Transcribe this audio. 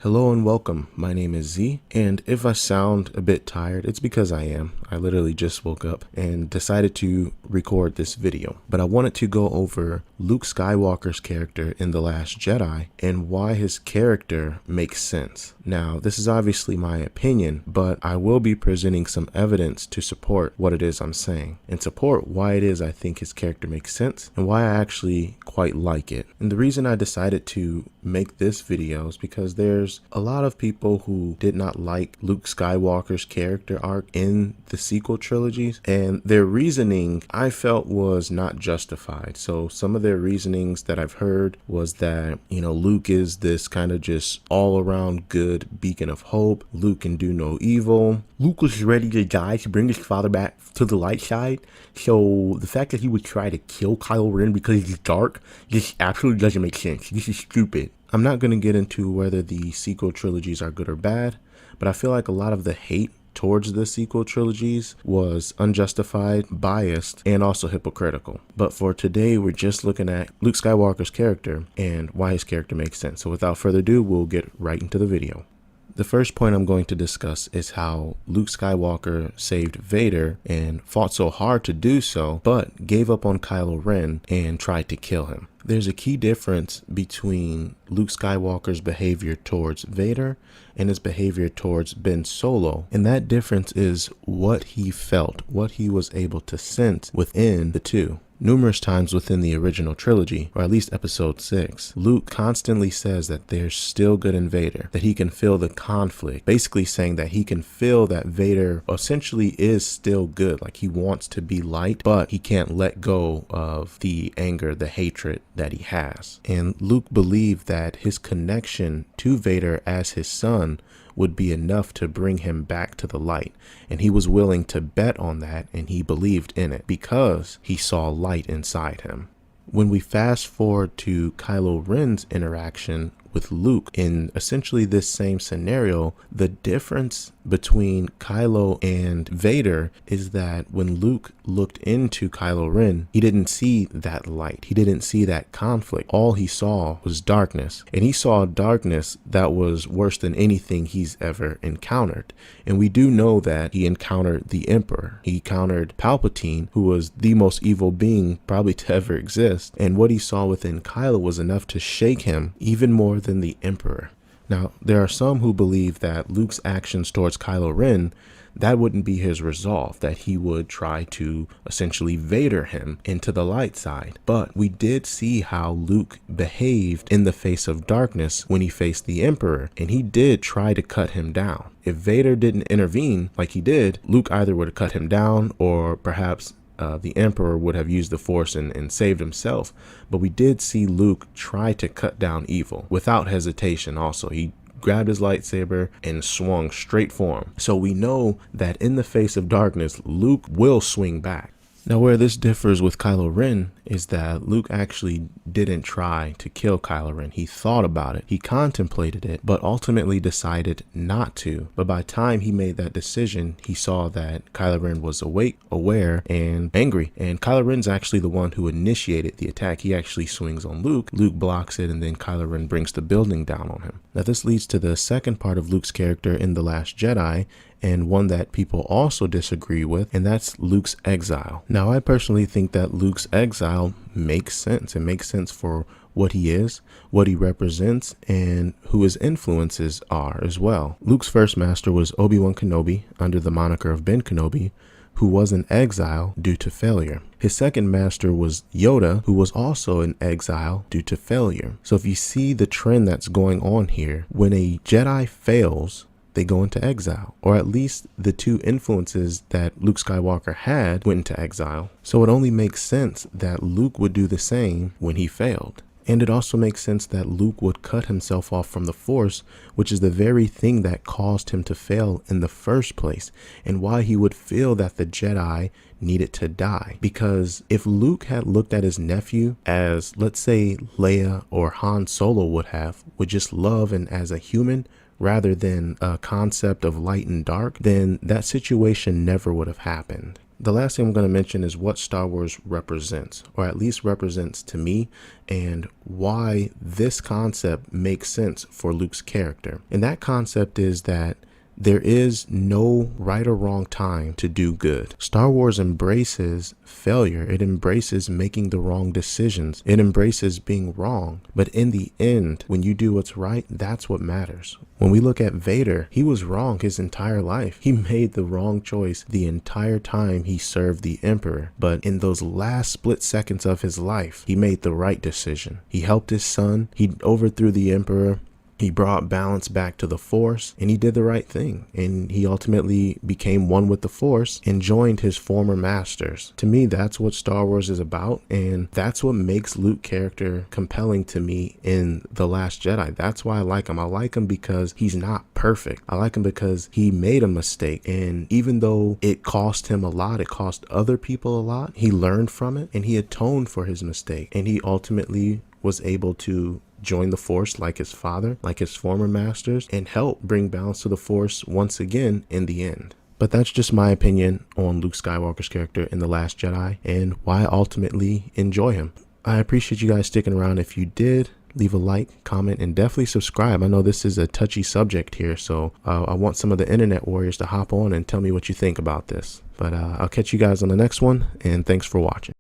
Hello and welcome. My name is Z, and if I sound a bit tired, it's because I am. I literally just woke up and decided to record this video. But I wanted to go over Luke Skywalker's character in The Last Jedi and why his character makes sense. Now, this is obviously my opinion, but I will be presenting some evidence to support what it is I'm saying and support why it is I think his character makes sense and why I actually quite like it. And the reason I decided to make this video is because there's a lot of people who did not like Luke Skywalker's character arc in the sequel trilogies, and their reasoning I felt was not justified. So some of their reasonings that I've heard was that, Luke is this kind of just all around good beacon of hope. Luke can do no evil. Luke was ready to die to bring his father back to the light side. So the fact that he would try to kill Kylo Ren because he's dark just absolutely doesn't make sense. This is stupid. I'm not going to get into whether the sequel trilogies are good or bad, but I feel like a lot of the hate towards the sequel trilogies was unjustified, biased, and also hypocritical. But for today, we're just looking at Luke Skywalker's character and why his character makes sense. So without further ado, we'll get right into the video. The first point I'm going to discuss is how Luke Skywalker saved Vader and fought so hard to do so, but gave up on Kylo Ren and tried to kill him. There's a key difference between Luke Skywalker's behavior towards Vader and his behavior towards Ben Solo, and that difference is what he felt, what he was able to sense within the two. Numerous times within the original trilogy, or at least episode 6, Luke constantly says that there's still good in Vader, that he can feel the conflict, basically saying that he can feel that Vader essentially is still good, like he wants to be light, but he can't let go of the anger, the hatred that he has. And Luke believed that his connection to Vader as his son would be enough to bring him back to the light, and he was willing to bet on that, and he believed in it because he saw light inside him. When we fast forward to Kylo Ren's interaction with Luke in essentially this same scenario, the difference between Kylo and Vader is that when Luke looked into Kylo Ren, he didn't see that light. He didn't see that conflict. All he saw was darkness, and he saw darkness that was worse than anything he's ever encountered. And we do know that he encountered the Emperor. He encountered Palpatine, who was the most evil being probably to ever exist. And what he saw within Kylo was enough to shake him even more than the Emperor. Now, there are some who believe that Luke's actions towards Kylo Ren, that wouldn't be his resolve, that he would try to essentially Vader him into the light side. But we did see how Luke behaved in the face of darkness when he faced the Emperor, and he did try to cut him down. If Vader didn't intervene like he did, Luke either would have cut him down or perhaps the Emperor would have used the Force and saved himself. But we did see Luke try to cut down evil without hesitation. Also, he grabbed his lightsaber and swung straight for him. So we know that in the face of darkness, Luke will swing back. Now, where this differs with Kylo Ren is that Luke actually didn't try to kill Kylo Ren. He thought about it, he contemplated it, but ultimately decided not to. But by the time he made that decision, he saw that Kylo Ren was awake, aware, and angry. And Kylo Ren's actually the one who initiated the attack. He actually swings on Luke. Luke blocks it, and then Kylo Ren brings the building down on him. Now, this leads to the second part of Luke's character in The Last Jedi, and one that people also disagree with, and that's Luke's exile. Now, I personally think that Luke's exile makes sense. It makes sense for what he is, what he represents, and who his influences are as well. Luke's first master was Obi-Wan Kenobi, under the moniker of Ben Kenobi, who was in exile due to failure. His second master was Yoda, who was also in exile due to failure. So if you see the trend that's going on here, when a Jedi fails, they go into exile, or at least the two influences that Luke Skywalker had went into exile. So it only makes sense that Luke would do the same when he failed. And it also makes sense that Luke would cut himself off from the Force, which is the very thing that caused him to fail in the first place, and why he would feel that the Jedi needed to die. Because if Luke had looked at his nephew as, let's say, Leia or Han Solo would have, with just love and as a human, rather than a concept of light and dark, then that situation never would have happened. The last thing I'm going to mention is what Star Wars represents, or at least represents to me, and why this concept makes sense for Luke's character. And that concept is that there is no right or wrong time to do good. Star Wars embraces failure. It embraces making the wrong decisions. It embraces being wrong. But in the end, when you do what's right, that's what matters. When we look at Vader, he was wrong his entire life. He made the wrong choice the entire time he served the Emperor. But in those last split seconds of his life, he made the right decision. He helped his son. He overthrew the Emperor. He brought balance back to the Force, and he did the right thing. And he ultimately became one with the Force and joined his former masters. To me, that's what Star Wars is about, and that's what makes Luke's character compelling to me in The Last Jedi. That's why I like him. I like him because he's not perfect. I like him because he made a mistake, and even though it cost him a lot, it cost other people a lot, he learned from it, and he atoned for his mistake, and he ultimately was able to join the Force like his father, like his former masters, and help bring balance to the Force once again in the end. But that's just my opinion on Luke Skywalker's character in The Last Jedi and why I ultimately enjoy him. I appreciate you guys sticking around. If you did, leave a like, comment, and definitely subscribe. I know this is a touchy subject here, so I want some of the internet warriors to hop on and tell me what you think about this. But I'll catch you guys on the next one, and thanks for watching.